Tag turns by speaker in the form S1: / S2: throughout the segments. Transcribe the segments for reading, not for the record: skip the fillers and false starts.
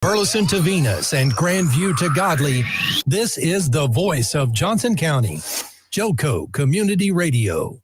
S1: Burleson to Venus and Grandview to Godley, this is the voice of Johnson County, Joco Community Radio.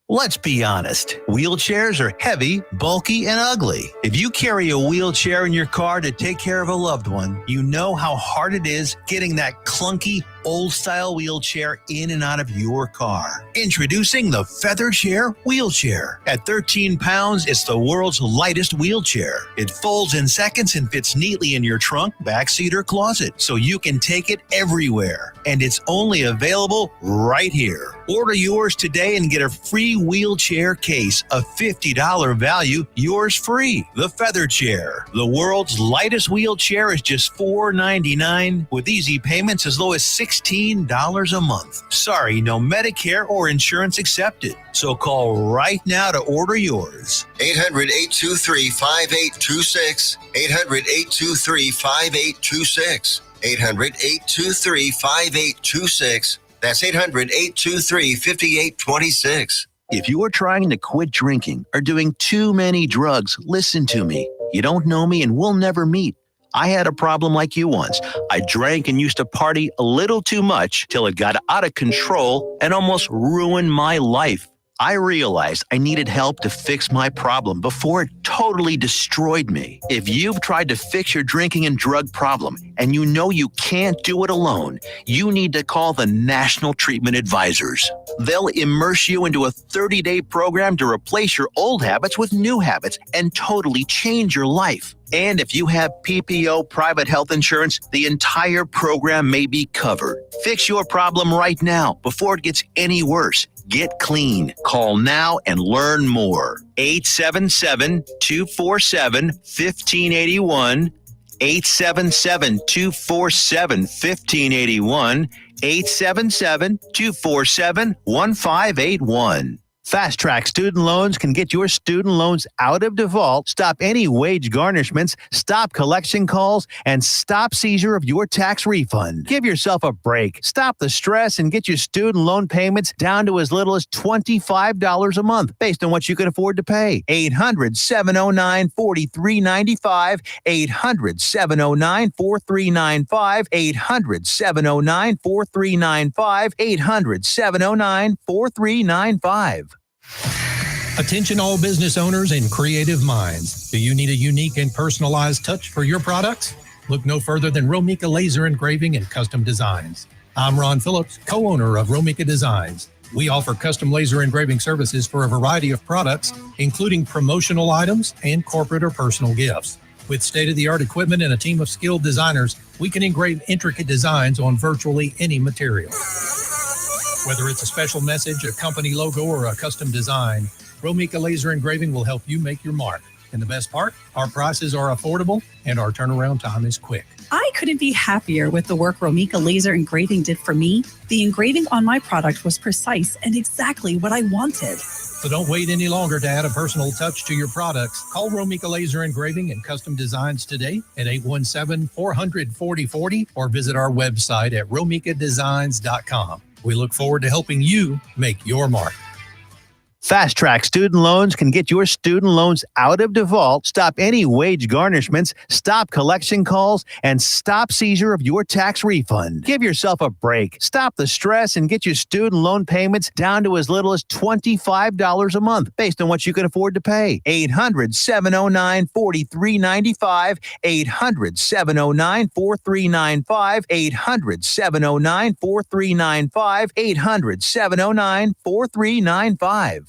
S2: Let's be honest, wheelchairs are heavy, bulky, and ugly. If you carry a wheelchair in your car to take care of a loved one, you know how hard it is getting that clunky, old-style wheelchair in and out of your car. Introducing the Feather Chair Wheelchair. At 13 pounds, it's the world's lightest wheelchair. It folds in seconds and fits neatly in your trunk, backseat, or closet, so you can take it everywhere. And it's only available right here. Order yours today and get a free wheelchair case, a $50 value, yours free. The Feather Chair. The world's lightest wheelchair is just $4.99 with easy payments as low as $16 a month. Sorry, no Medicare or insurance accepted. So call right now to order yours.
S3: 800-823-5826. 800-823-5826. 800-823-5826. That's 800-823-5826.
S2: If you are trying to quit drinking or doing too many drugs, listen to me. You don't know me and we'll never meet. I had a problem like you once. I drank and used to party a little too much till it got out of control and almost ruined my life. I realized I needed help to fix my problem before it totally destroyed me. If you've tried to fix your drinking and drug problem and you know you can't do it alone, you need to call the National Treatment Advisors. They'll immerse you into a 30-day program to replace your old habits with new habits and totally change your life. And if you have PPO private health insurance, the entire program may be covered. Fix your problem right now before it gets any worse. Get clean. Call now and learn more. 877-247-1581. 877-247-1581. 877-247-1581. Fast Track Student Loans can get your student loans out of default, stop any wage garnishments, stop collection calls, and stop seizure of your tax refund. Give yourself a break. Stop the stress and get your student loan payments down to as little as $25 a month based on what you can afford to pay. 800-709-4395. 800-709-4395. 800-709-4395. 800-709-4395.
S1: Attention all business owners and creative minds. Do you need a unique and personalized touch for your products? Look no further than Romika Laser Engraving and Custom Designs. I'm Ron Phillips, co-owner of Romika Designs. We offer custom laser engraving services for a variety of products, including promotional items and corporate or personal gifts. With state-of-the-art equipment and a team of skilled designers, we can engrave intricate designs on virtually any material. Whether it's a special message, a company logo, or a custom design, Romika Laser Engraving will help you make your mark. And the best part, our prices are affordable and our turnaround time is quick.
S4: I couldn't be happier with the work Romika Laser Engraving did for me. The engraving on my product was precise and exactly what I wanted.
S1: So don't wait any longer to add a personal touch to your products. Call Romika Laser Engraving and Custom Designs today at 817-400-4040 or visit our website at romikadesigns.com. We look forward to helping you make your mark.
S2: Fast Track Student Loans can get your student loans out of default, stop any wage garnishments, stop collection calls, and stop seizure of your tax refund. Give yourself a break. Stop the stress and get your student loan payments down to as little as $25 a month based on what you can afford to pay. 800-709-4395. 800-709-4395. 800-709-4395. 800-709-4395.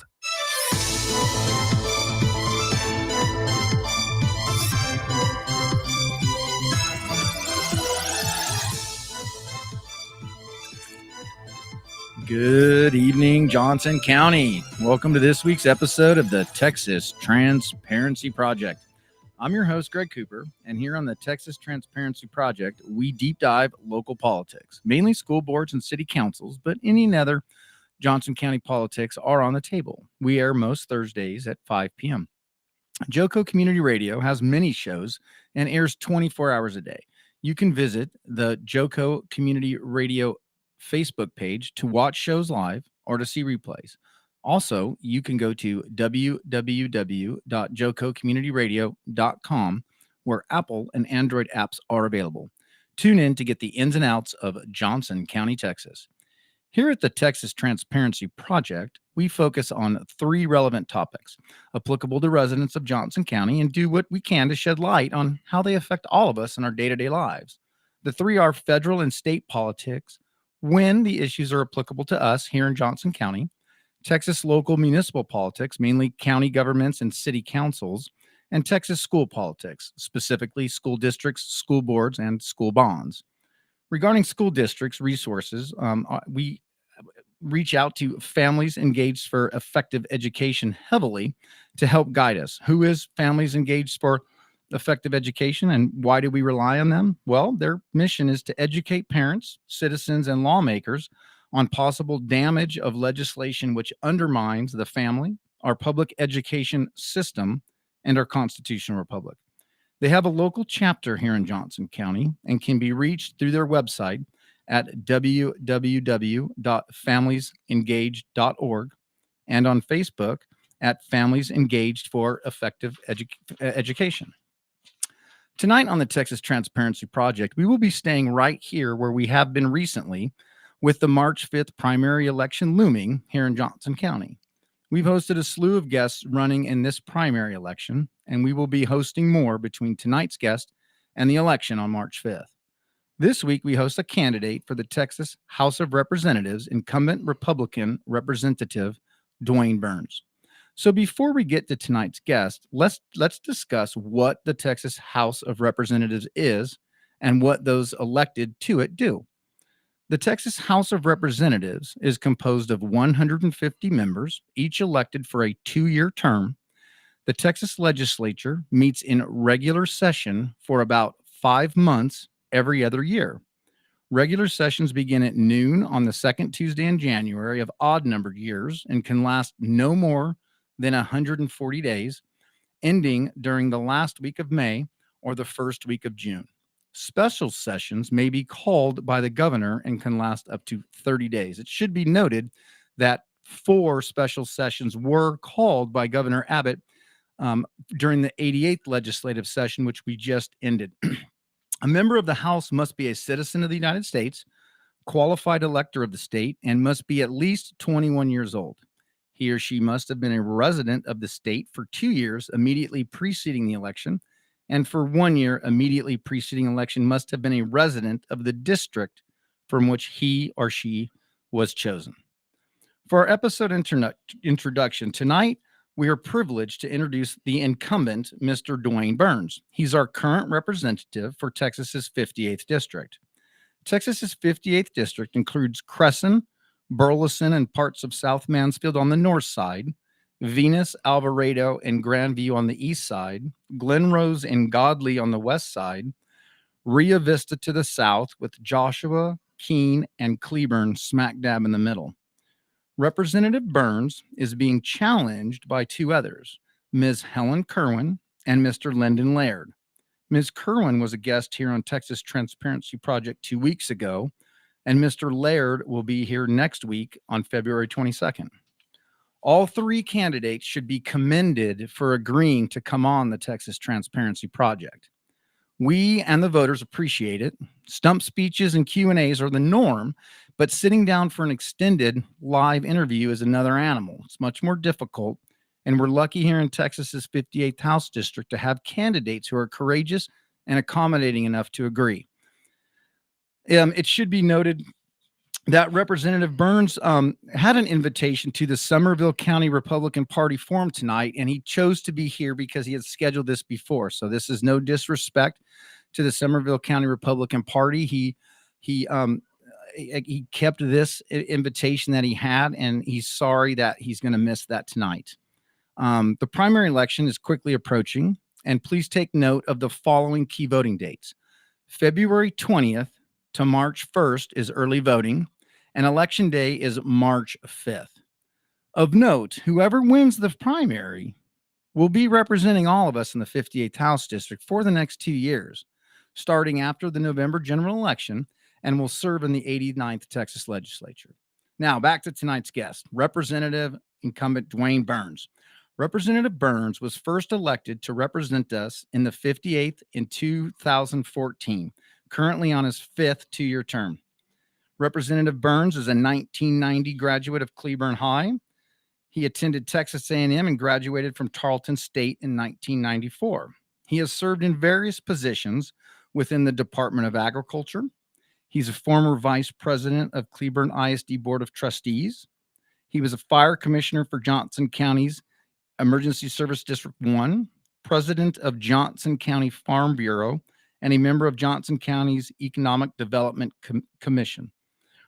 S5: Good evening, Johnson County. Welcome to this week's episode of the Texas Transparency Project. I'm your host, Greg Cooper, and here on the Texas Transparency Project, we deep dive local politics, mainly school boards and city councils, but any and other Johnson County politics are on the table. We air most Thursdays at 5 p.m. Joco Community Radio has many shows and airs 24 hours a day. You can visit the Joco Community Radio Facebook page to watch shows live or to see replays. Also, you can go to www.jococommunityradio.com where Apple and Android apps are available. Tune in to get the ins and outs of Johnson County, Texas. Here at the Texas Transparency Project, we focus on 3 relevant topics applicable to residents of Johnson County and do what we can to shed light on how they affect all of us in our day-to-day lives. The 3 are federal and state politics, when the issues are applicable to us here in Johnson County, Texas local municipal politics, mainly county governments and city councils, and Texas school politics, specifically school districts, school boards, and school bonds. Regarding school districts resources, we reach out to families engaged for effective education heavily to help guide us. Who is Families Engaged for Effective Education, and why do we rely on them? Well, their mission is to educate parents, citizens, and lawmakers on possible damage of legislation which undermines the family, our public education system, and our constitutional republic. They have a local chapter here in Johnson County and can be reached through their website at www.familiesengaged.org and on Facebook at Families Engaged for Effective Education. Tonight on the Texas Transparency Project, we will be staying right here where we have been recently with the March 5th primary election looming here in Johnson County. We've hosted a slew of guests running in this primary election, and we will be hosting more between tonight's guest and the election on March 5th. This week, we host a candidate for the Texas House of Representatives, incumbent Republican Representative DeWayne Burns. So before we get to tonight's guest, let's discuss what the Texas House of Representatives is and what those elected to it do. The Texas House of Representatives is composed of 150 members, each elected for a 2-year term. The Texas legislature meets in regular session for about 5 months every other year. Regular sessions begin at noon on the second Tuesday in January of odd-numbered years and can last no more than 140 days, ending during the last week of May or the first week of June. Special sessions may be called by the governor and can last up to 30 days. It should be noted that 4 special sessions were called by Governor Abbott during the 88th legislative session, which we just ended. A member of the House must be a citizen of the United States, qualified elector of the state, and must be at least 21 years old. He or she must have been a resident of the state for 2 years immediately preceding the election, and for 1 year immediately preceding election must have been a resident of the district from which he or she was chosen. For our episode introduction tonight, we are privileged to introduce the incumbent, Mr. DeWayne Burns. He's our current representative for Texas's 58th district. Texas's 58th district includes Crescent, Burleson, and parts of South Mansfield on the north side, Venus, Alvarado, and Grandview on the east side, Glen Rose and Godley on the west side, Rio Vista to the south, with Joshua, Keene, and Cleburne smack dab in the middle. Representative Burns is being challenged by 2 others, Ms. Helen Kerwin and Mr. Lyndon Laird. Ms. Kerwin was a guest here on Texas Transparency Project 2 weeks ago, and Mr. Laird will be here next week on February 22nd. All 3 candidates should be commended for agreeing to come on the Texas Transparency Project. We and the voters appreciate it. Stump speeches and Q&As are the norm, but sitting down for an extended live interview is another animal. It's much more difficult, and we're lucky here in Texas's 58th House District to have candidates who are courageous and accommodating enough to agree. It should be noted that Representative Burns had an invitation to the Somerville County Republican Party Forum tonight, and he chose to be here because he had scheduled this before. So this is no disrespect to the Somerville County Republican Party. He kept this invitation that he had, and he's sorry that he's going to miss that tonight. The primary election is quickly approaching, and please take note of the following key voting dates. February 20th to March 1st is early voting, and Election Day is March 5th. Of note, whoever wins the primary will be representing all of us in the 58th House District for the next 2 years, starting after the November general election, and will serve in the 89th Texas legislature. Now, back to tonight's guest, Representative incumbent DeWayne Burns. Representative Burns was first elected to represent us in the 58th in 2014, currently on his 5th two-year term. Representative Burns is a 1990 graduate of Cleburne High. He attended Texas A&M and graduated from Tarleton State in 1994. He has served in various positions within the Department of Agriculture. He's a former vice president of Cleburne ISD Board of Trustees. He was a fire commissioner for Johnson County's Emergency Service District 1, president of Johnson County Farm Bureau, and a member of Johnson County's Economic Development Commission.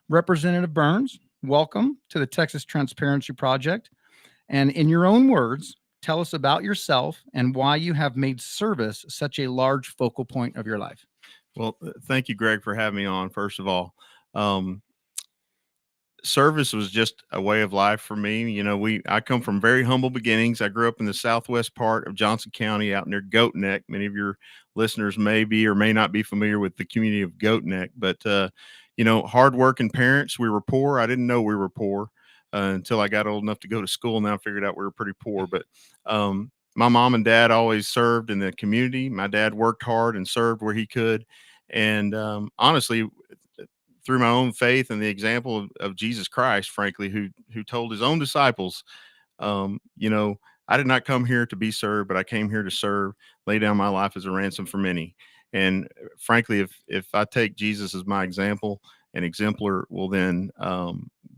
S5: Representative Burns, welcome to the Texas Transparency Project. And in your own words, tell us about yourself and why you have made service such a large focal point of your life.
S6: Well, thank you, Greg, for having me on, first of all. Service was just a way of life for me. You know, I come from very humble beginnings. I grew up in the southwest part of Johnson County out near Goat Neck. Many of your listeners may be or may not be familiar with the community of Goat Neck, but, you know, hardworking parents. We were poor. I didn't know we were poor until I got old enough to go to school. And then I figured out we were pretty poor. But my mom and dad always served in the community. My dad worked hard and served where he could. And honestly, through my own faith and the example of Jesus Christ, frankly, who told his own disciples, you know, I did not come here to be served, but I came here to serve, lay down my life as a ransom for many. And frankly, if I take Jesus as my example and exemplar, well, then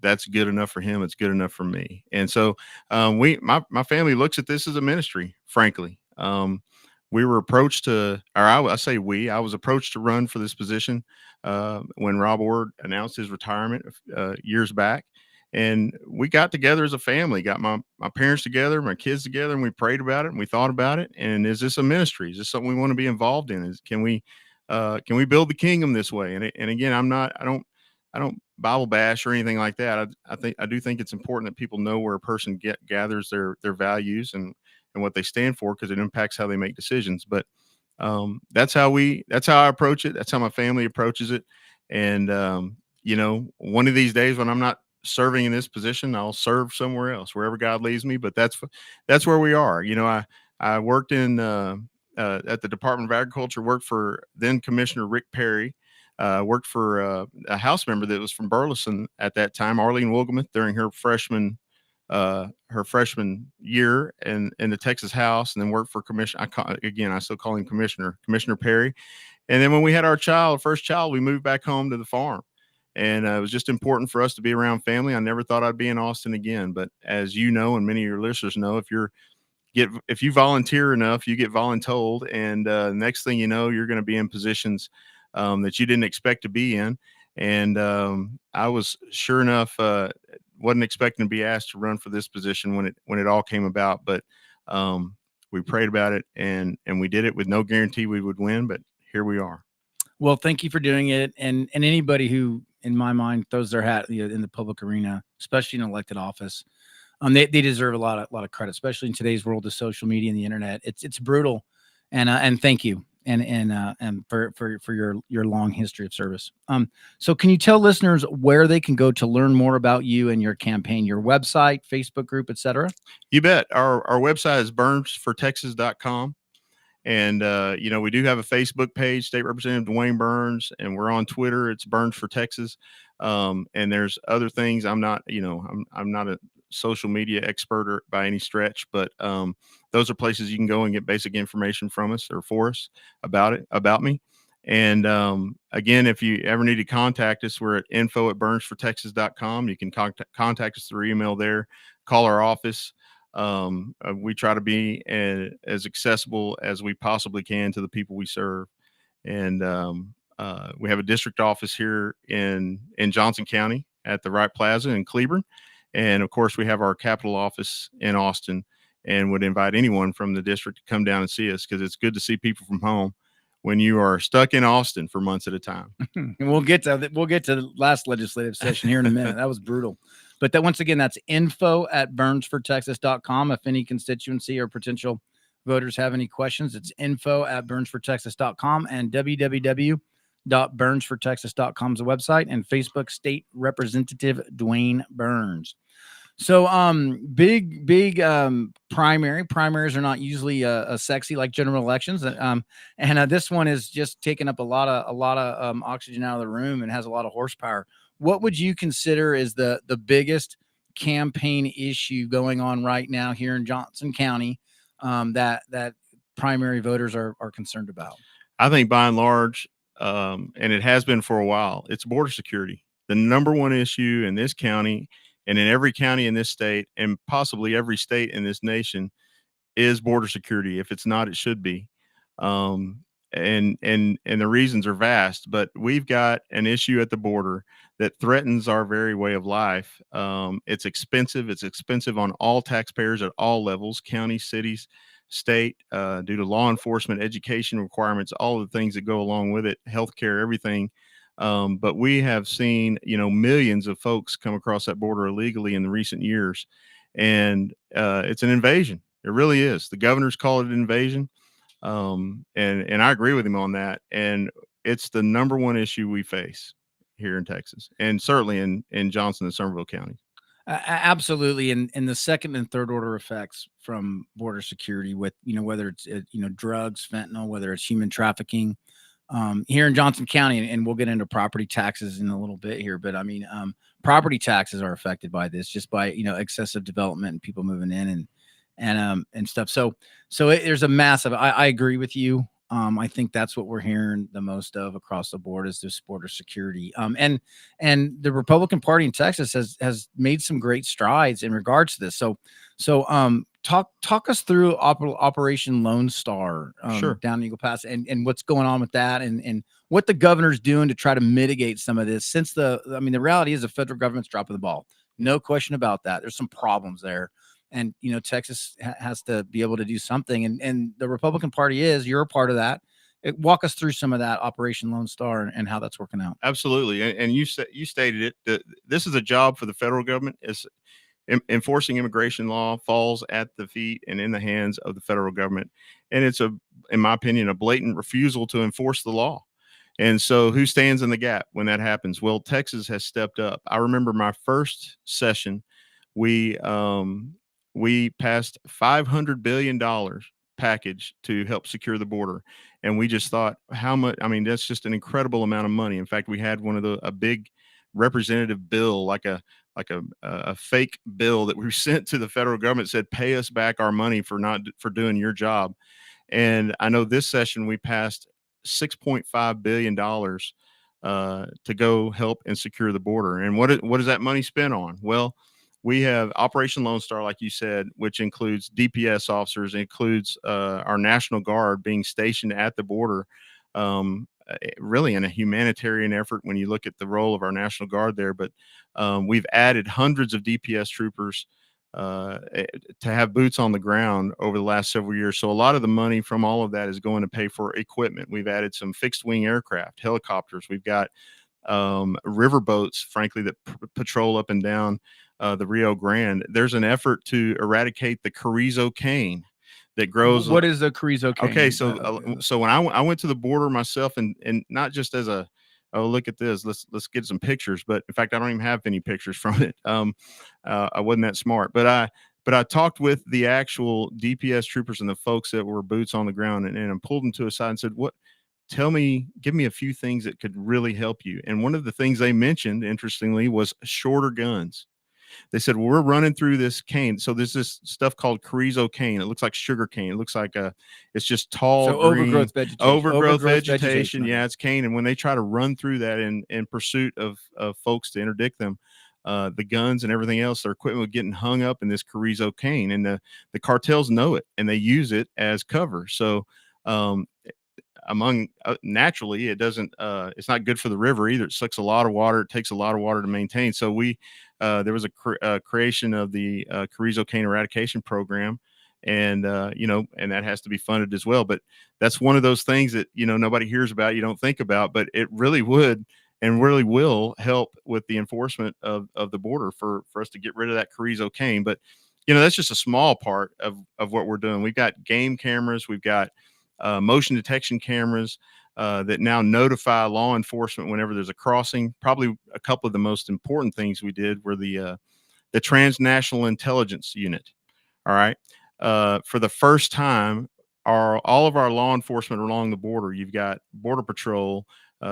S6: that's good enough for him. It's good enough for me. And so my family looks at this as a ministry, frankly. We were approached I was approached to run for this position when Rob Ord announced his retirement years back. And we got together as a family, got my parents together, my kids together, and we prayed about it and we thought about it. And is this a ministry? Is this something we want to be involved in? Can we build the kingdom this way? And again, I don't Bible bash or anything like that. I do think it's important that people know where a person gathers their values and what they stand for, because it impacts how they make decisions. But that's how I approach it. That's how my family approaches it. And you know, one of these days when I'm not serving in this position, I'll serve somewhere else, wherever God leads me. But that's where we are. You know, I worked in at the Department of Agriculture, worked for then Commissioner Rick Perry, worked for a House member that was from Burleson at that time, Arlene Wilgemuth, during her freshman year in the Texas House, and then worked for I still call him Commissioner Perry. And then when we had our first child, we moved back home to the farm. And it was just important for us to be around family. I never thought I'd be in Austin again. But as you know, and many of your listeners know, if you volunteer enough, you get voluntold. And next thing you know, you're going to be in positions that you didn't expect to be in. And I was, sure enough, wasn't expecting to be asked to run for this position when it all came about. But we prayed about it and we did it with no guarantee we would win. But here we are.
S5: Well, thank you for doing it. And anybody who, in my mind, throws their hat in the public arena, especially in elected office, they deserve a lot of credit, especially in today's world of social media and the internet. It's brutal, and thank you, and for your long history of service. So can you tell listeners where they can go to learn more about you and your campaign, your website, Facebook group, etc.?
S6: You bet. Our website is burnsfortexas.com. And, you know, we do have a Facebook page, State Representative DeWayne Burns, and we're on Twitter. It's Burns for Texas. And there's other things. I'm not a social media expert by any stretch, but those are places you can go and get basic information from us or for us about me. And again, if you ever need to contact us, we're at info@burnsfortexas.com. You can contact us through email there, call our office. We try to be as accessible as we possibly can to the people we serve. And we have a district office here in Johnson County at the Wright Plaza in Cleburne. And of course, we have our capital office in Austin, and would invite anyone from the district to come down and see us, because it's good to see people from home when you are stuck in Austin for months at a time.
S5: We'll get to the last legislative session here in a minute. That was brutal. But once again, that's info@burnsfortexas.com. If any constituency or potential voters have any questions, it's info@burnsfortexas.com, and www.burnsfortexas.com is the website, and Facebook State Representative DeWayne Burns. So, big primaries are not usually sexy like general elections. And this one is just taking up a lot of oxygen out of the room and has a lot of horsepower. What would you consider is the biggest campaign issue going on right now here in Johnson County, that primary voters are concerned about?
S6: I think by and large, and it has been for a while, it's border security. The number one issue in this county and in every county in this state and possibly every state in this nation is border security. If it's not, it should be. Um, and the reasons are vast, but we've got an issue at the border that threatens our very way of life. It's expensive. It's expensive on all taxpayers at all levels, county, cities, state, due to law enforcement, education requirements, all the things that go along with it, healthcare, everything. But we have seen, millions of folks come across that border illegally in the recent years, and it's an invasion. It really is. The governor's called it an invasion, and I agree with him on that. And it's the number one issue we face here in Texas, and certainly in Johnson and Somerville counties.
S5: Absolutely, and the second and third order effects from border security, with whether it's drugs, fentanyl, whether it's human trafficking, here in Johnson County, and we'll get into property taxes in a little bit here, but I mean, property taxes are affected by this, just by excessive development and people moving in and stuff. There's a massive. I agree with you. I think that's what we're hearing the most of across the board is this border security. And the Republican Party in Texas has made some great strides in regards to this. Talk us through Operation Lone Star,
S6: Sure.
S5: down in Eagle Pass, and what's going on with that, and what the governor's doing to try to mitigate some of this. Since the reality is the federal government's dropping the ball, no question about that. There's some problems there. And, Texas has to be able to do something. And the Republican Party you're a part of that. Walk us through some of that Operation Lone Star and how that's working out.
S6: Absolutely. And you stated it, that this is a job for the federal government. Is enforcing immigration law falls at the feet and in the hands of the federal government. And it's in my opinion, a blatant refusal to enforce the law. And so who stands in the gap when that happens? Well, Texas has stepped up. I remember my first session, we passed $500 billion package to help secure the border. And we just thought, how much? I mean, that's just an incredible amount of money. In fact, we had a big representative bill, like a fake bill that we sent to the federal government, said, pay us back our money for doing your job. And I know this session we passed $6.5 billion to go help and secure the border. And what is that money spent on? Well, we have Operation Lone Star, like you said, which includes DPS officers, includes our National Guard being stationed at the border, really in a humanitarian effort when you look at the role of our National Guard there. But we've added hundreds of DPS troopers to have boots on the ground over the last several years. So a lot of the money from all of that is going to pay for equipment. We've added some fixed wing aircraft, helicopters. We've got river boats, frankly, that patrol up and down the Rio Grande. There's an effort to eradicate the carrizo cane that grows.
S5: What is the carrizo cane?
S6: Okay, so when I went to the border myself, and not just as a, oh, look at this, let's get some pictures, but in fact I don't even have any pictures from it. I wasn't that smart, but I talked with the actual DPS troopers and the folks that were boots on the ground, and I pulled them to a side and said, give me a few things that could really help you. And one of the things they mentioned, interestingly, was shorter guns. They said, well, we're running through this cane. So there's this stuff called carrizo cane. It looks like sugar cane. It looks like it's just tall, green, overgrowth vegetation. Yeah, it's cane. And when they try to run through that in pursuit of folks to interdict them, the guns and everything else, their equipment was getting hung up in this carrizo cane. And the cartels know it, and they use it as cover. So naturally, it doesn't, it's not good for the river either. It sucks a lot of water. It takes a lot of water to maintain. So there was a creation of the carrizo cane eradication program, and and that has to be funded as well. But that's one of those things that nobody hears about, you don't think about, but it really would and really will help with the enforcement of the border for us to get rid of that carrizo cane. But that's just a small part of what we're doing. We've got game cameras, we've got motion detection cameras that now notify law enforcement whenever there's a crossing. Probably a couple of the most important things we did were the the Transnational Intelligence Unit. All right. For the first time, all of our law enforcement along the border, you've got Border Patrol,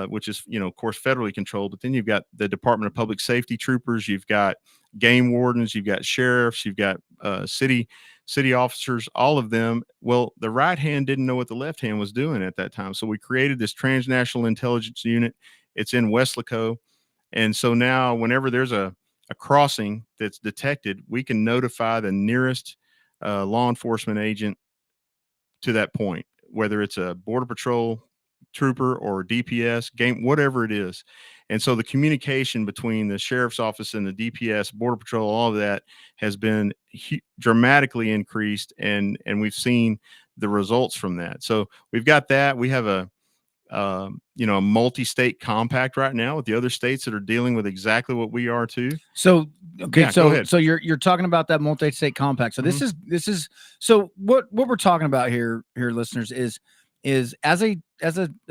S6: which is, of course, federally controlled, but then you've got the Department of Public Safety troopers, you've got game wardens, you've got sheriffs, you've got city officers, all of them. Well, the right hand didn't know what the left hand was doing at that time. So we created this Transnational Intelligence Unit. It's in Weslaco. And so now whenever there's a crossing that's detected, we can notify the nearest law enforcement agent to that point, whether it's a Border Patrol trooper or DPS, game, whatever it is. And so the communication between the sheriff's office and the DPS, Border Patrol, all of that has been dramatically increased, and we've seen the results from that. So we've got that. We have a multi-state compact right now with the other states that are dealing with exactly what we are too.
S5: So, okay.
S6: Yeah, go ahead.
S5: So you're talking about that multi-state compact. So this is, so what we're talking about here, listeners, is as a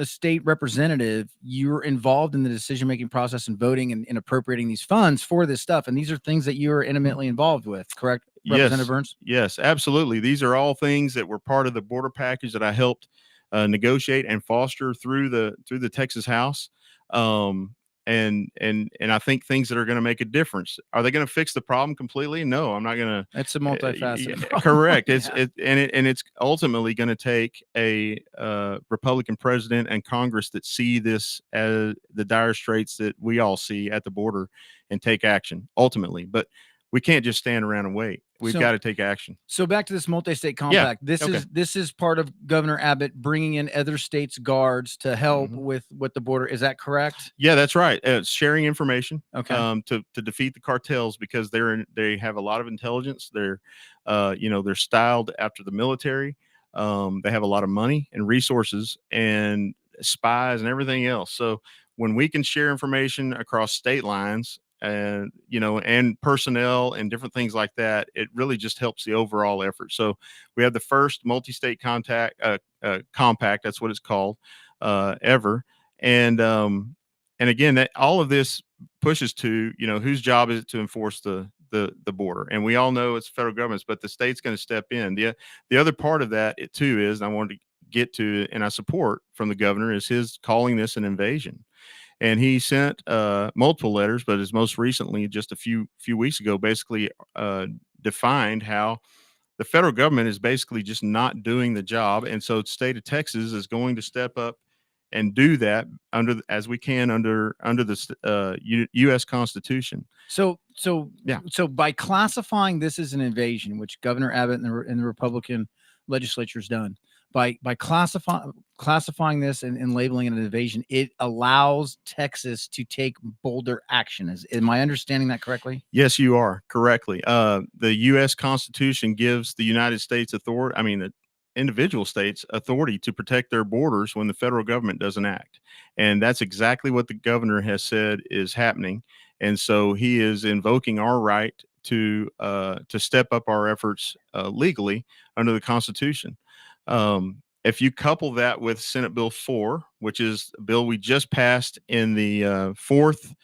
S5: state representative, you're involved in the decision-making process and voting and appropriating these funds for this stuff. And these are things that you are intimately involved with, correct? Representative Burns? Yes,
S6: absolutely. These are all things that were part of the border package that I helped negotiate and foster through the Texas House. And I think things that are going to make a difference. Are they going to fix the problem completely? No, I'm not going to.
S5: It's a multifaceted.
S6: Correct.
S5: Yeah.
S6: It's ultimately going to take a Republican president and Congress that see this as the dire straits that we all see at the border and take action ultimately. But we can't just stand around and wait. We've got to take action.
S5: So back to this multi-state compact.
S6: Yeah.
S5: This is part of Governor Abbott bringing in other states' guards to help with the border. Is that correct?
S6: Yeah, that's right. Sharing information.
S5: Okay.
S6: To defeat the cartels, because they have a lot of intelligence. They're styled after the military. They have a lot of money and resources and spies and everything else. So when we can share information across state lines, and personnel and different things like that, it really just helps the overall effort. So we have the first multi-state compact, that's what it's called, ever. And again, that all of this pushes to, whose job is it to enforce the border? And we all know it's federal government's, but the state's going to step in. The other part of that too is, and I wanted to get to, and I support from the governor, is his calling this an invasion. And he sent multiple letters, but as most recently, just a few weeks ago, basically defined how the federal government is basically just not doing the job. And so the state of Texas is going to step up and do that under the U.S. Constitution.
S5: So by classifying this as an invasion, which Governor Abbott and the Republican legislature has done, by classifying this and labeling it an invasion, it allows Texas to take bolder action. Am I understanding that correctly?
S6: Yes, you are correctly. The U.S. Constitution gives the United States the individual states authority to protect their borders when the federal government doesn't act. And that's exactly what the governor has said is happening. And so he is invoking our right to step up our efforts legally under the Constitution. If you couple that with Senate Bill 4, which is a bill we just passed in the fourth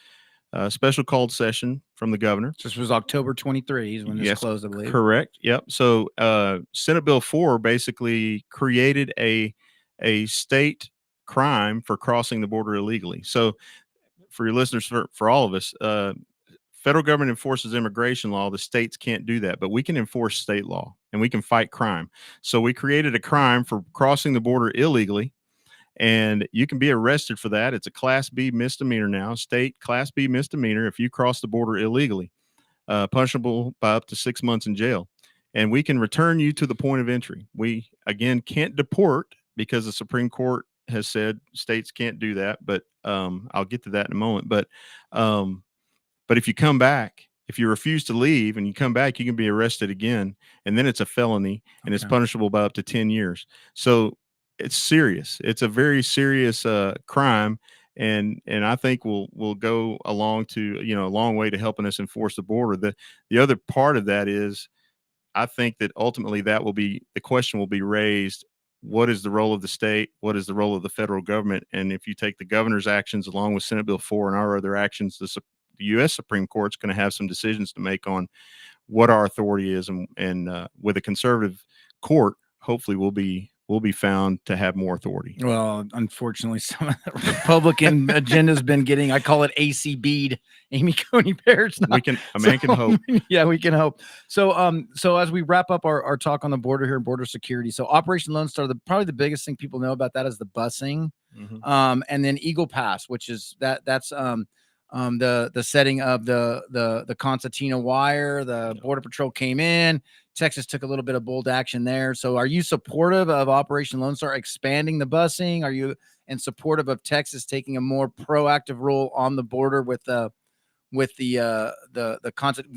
S6: special called session from the governor.
S5: So this was October 23 when this closed, I believe.
S6: Correct. Yep. So Senate Bill 4 basically created a state crime for crossing the border illegally. So for your listeners, for all of us, federal government enforces immigration law. The states can't do that, but we can enforce state law and we can fight crime. So we created a crime for crossing the border illegally, and you can be arrested for that. It's a Class B misdemeanor now, state Class B misdemeanor if you cross the border illegally, punishable by up to 6 months in jail. And we can return you to the point of entry. We, again, can't deport because the Supreme Court has said states can't do that, but I'll get to that in a moment. But if you come back, if you refuse to leave and you come back, you can be arrested again. And then it's a felony and it's punishable by up to 10 years. So it's serious. It's a very serious crime. And I think we'll go along to, a long way to helping us enforce the border. The other part of that is, I think that ultimately the question will be raised. What is the role of the state? What is the role of the federal government? And if you take the governor's actions along with Senate Bill 4 and our other actions, the U.S. Supreme Court's going to have some decisions to make on what our authority is, and with a conservative court, hopefully we'll be found to have more authority.
S5: Well, unfortunately, some of the Republican agenda's been getting, I call it ACB'd. Amy Coney Barrett's not.
S6: A man can hope.
S5: Yeah, we can hope. So as we wrap up our talk on the border here, border security. So Operation Lone Star, probably the biggest thing people know about that is the busing. And then Eagle Pass, which is that's the setting of the concertina wire. The Border Patrol came in. Texas took a little bit of bold action there. So are you supportive of Operation Lone Star expanding the busing? Are you in supportive of Texas taking a more proactive role on the border with the concept,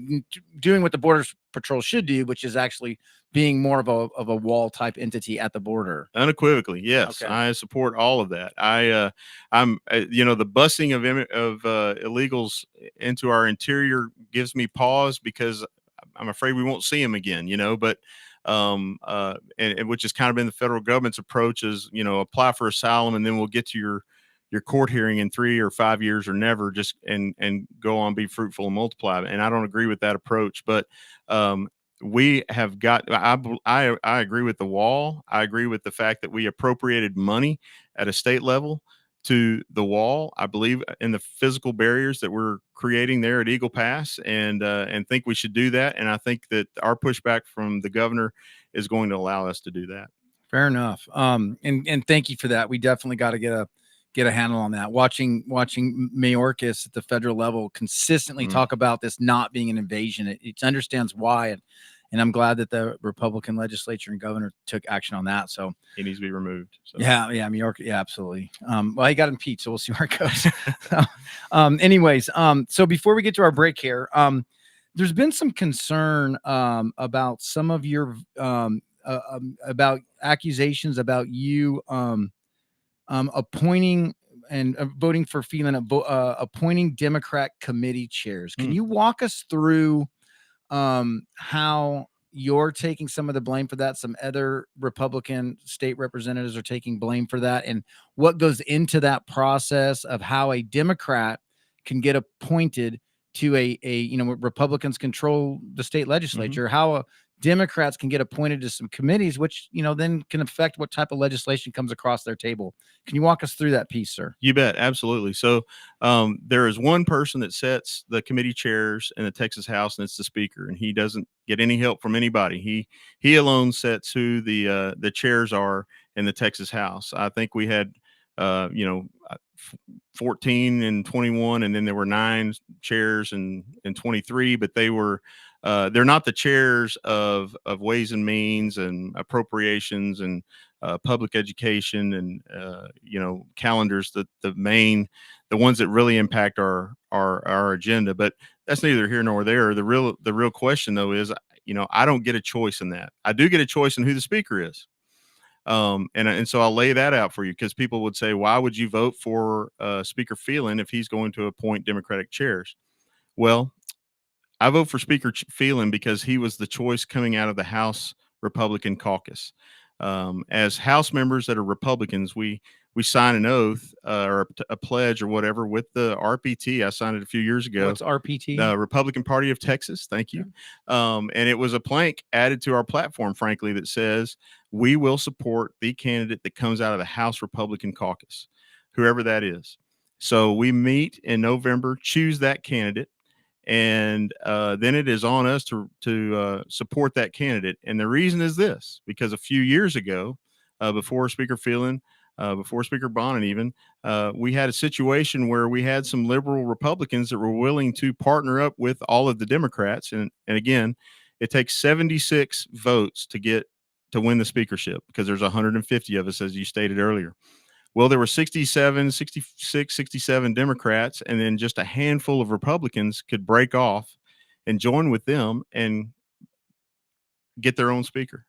S5: doing what the Border Patrol should do, which is actually being more of a wall type entity at the border?
S6: Unequivocally, yes.
S5: Okay.
S6: I support all of that. I'm the busing of illegals into our interior gives me pause, because I'm afraid we won't see them again, but and which has kind of been the federal government's approach is, apply for asylum and then we'll get to your court hearing in 3 or 5 years or never, just and go on, be fruitful and multiply. And I don't agree with that approach, but we have got, I agree with the wall. I agree with the fact that we appropriated money at a state level to the wall. I believe in the physical barriers that we're creating there at Eagle Pass, and think we should do that. And I think that our pushback from the governor is going to allow us to do that.
S5: Fair enough. And thank you for that. We definitely got to get a handle on that. Watching Mayorkas at the federal level consistently talk about this not being an invasion. It understands why. And I'm glad that the Republican legislature and governor took action on that. So
S6: he needs to be removed. So.
S5: Yeah, Mayorkas. Yeah, absolutely. Well, he got impeached, so we'll see where it goes. Anyways, so before we get to our break here, there's been some concern about some of your about accusations about you appointing and voting for Phelan, appointing Democrat committee chairs. Can you walk us through how you're taking some of the blame for that? Some other Republican state representatives are taking blame for that, and what goes into that process of how a Democrat can get appointed to Republicans control the state legislature, how Democrats can get appointed to some committees, which, then can affect what type of legislation comes across their table. Can you walk us through that piece, sir?
S6: You bet. Absolutely. So there is one person that sets the committee chairs in the Texas House, and it's the Speaker, and he doesn't get any help from anybody. He alone sets who the chairs are in the Texas House. I think we had 14 and 21, and then there were 9 chairs and 23, but they're not the chairs of Ways and Means and Appropriations and public education and calendars, the ones that really impact our agenda. But that's neither here nor there. The real question though is, I don't get a choice in that. I do get a choice in who the Speaker is. And so I'll lay that out for you, because people would say, why would you vote for Speaker Phelan if he's going to appoint Democratic chairs? Well, I vote for Speaker Phelan because he was the choice coming out of the House Republican caucus. As House members that are Republicans, we sign an oath or a pledge or whatever with the RPT. I signed it a few years ago.
S5: What's RPT?
S6: The Republican Party of Texas. Thank you. Yeah. And it was a plank added to our platform, frankly, that says we will support the candidate that comes out of the House Republican caucus, whoever that is. So we meet in November, choose that candidate, and then it is on us to support that candidate. And the reason is this, because a few years ago, before Speaker Phelan, before Speaker Bonin even, we had a situation where we had some liberal Republicans that were willing to partner up with all of the Democrats. And again, it takes 76 votes to win the speakership, because there's 150 of us, as you stated earlier. Well, there were 67 Democrats, and then just a handful of Republicans could break off and join with them and get their own speaker.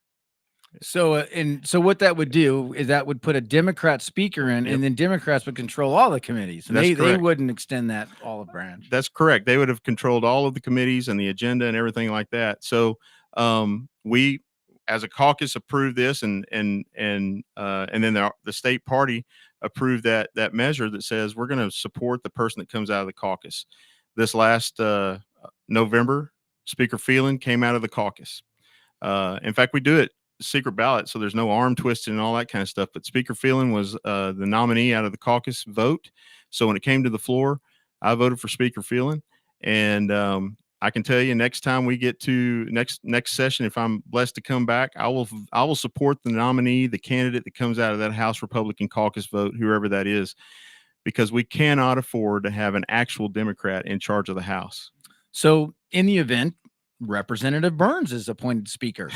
S5: So what that would do is that would put a Democrat speaker in, and then Democrats would control all the committees. And they wouldn't extend that olive branch.
S6: That's correct. They would have controlled all of the committees and the agenda and everything like that. So we, as a caucus, approved this, and then the state party approved that measure that says we're going to support the person that comes out of the caucus. this last November, Speaker Phelan came out of the caucus. In fact, we do it secret ballot, so there's no arm twisting and all that kind of stuff. But Speaker Phelan was the nominee out of the caucus vote. So when it came to the floor, I voted for Speaker Phelan. And I can tell you, next time we get to next session, if I'm blessed to come back, I will support the nominee, the candidate that comes out of that House Republican caucus vote, whoever that is, because we cannot afford to have an actual Democrat in charge of the House.
S5: So in the event Representative Burns is appointed speaker,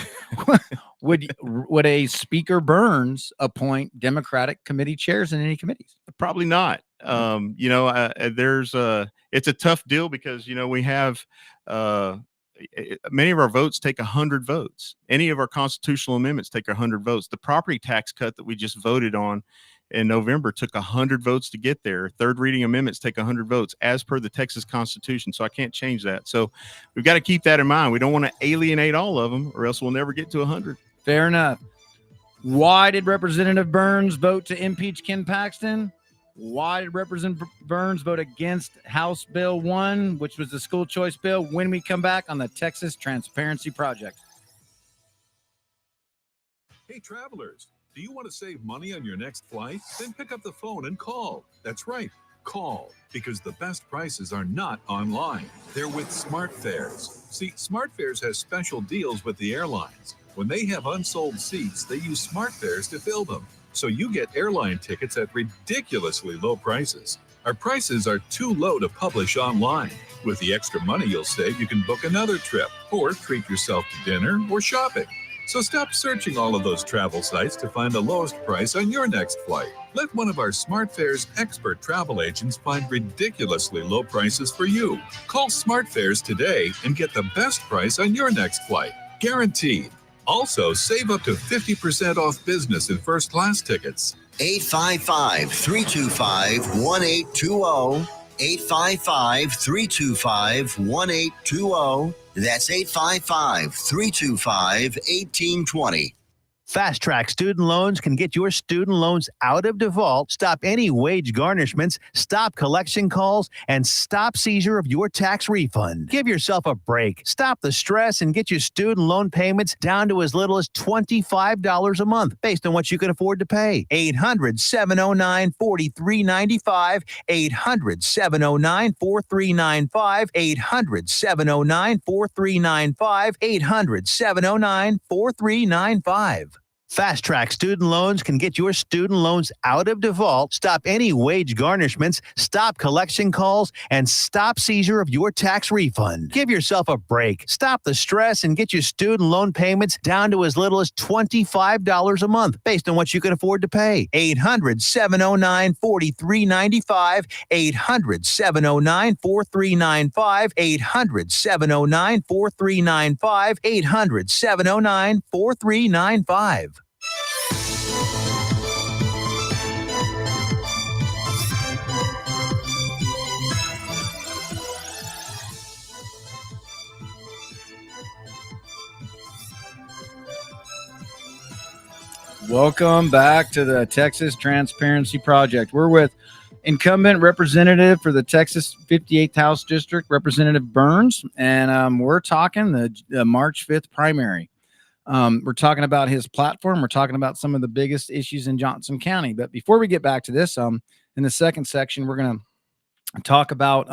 S5: would a Speaker Burns appoint Democratic committee chairs in any committees?
S6: Probably not. It's a tough deal because, we have many of our votes take 100 votes. Any of our constitutional amendments take 100 votes. The property tax cut that we just voted on in November took 100 votes to get there. Third reading amendments take 100 votes as per the Texas Constitution. So I can't change that. So we've got to keep that in mind. We don't want to alienate all of them or else we'll never get to 100.
S5: Fair enough. Why did Representative Burns vote to impeach Ken Paxton? Why did Representative Burns vote against House Bill 1, which was the school choice bill, when we come back on the Texas Transparency Project?
S7: Hey, travelers, do you want to save money on your next flight? Then pick up the phone and call. That's right, call, because the best prices are not online. They're with SmartFares. See, SmartFares has special deals with the airlines. When they have unsold seats, they use SmartFares to fill them. So you get airline tickets at ridiculously low prices. Our prices are too low to publish online. With the extra money you'll save, you can book another trip or treat yourself to dinner or shopping. So stop searching all of those travel sites to find the lowest price on your next flight. Let one of our SmartFares expert travel agents find ridiculously low prices for you. Call SmartFares today and get the best price on your next flight. Guaranteed. Also, save up to 50% off business and first class tickets.
S3: 855-325-1820. 855-325-1820. That's 855-325-1820.
S2: Fast Track Student Loans can get your student loans out of default, stop any wage garnishments, stop collection calls, and stop seizure of your tax refund. Give yourself a break. Stop the stress and get your student loan payments down to as little as $25 a month based on what you can afford to pay. 800-709-4395. 800-709-4395. 800-709-4395. 800-709-4395. Fast Track Student Loans can get your student loans out of default, stop any wage garnishments, stop collection calls, and stop seizure of your tax refund. Give yourself a break. Stop the stress and get your student loan payments down to as little as $25 a month based on what you can afford to pay. 800-709-4395. 800-709-4395. 800-709-4395. 800-709-4395.
S5: Welcome back to the Texas Transparency Project. We're with incumbent representative for the Texas 58th House District, Representative Burns, and we're talking the March 5th primary. We're talking about his platform. We're talking about some of the biggest issues in Johnson County. But before we get back to this, in the second section, we're going to talk about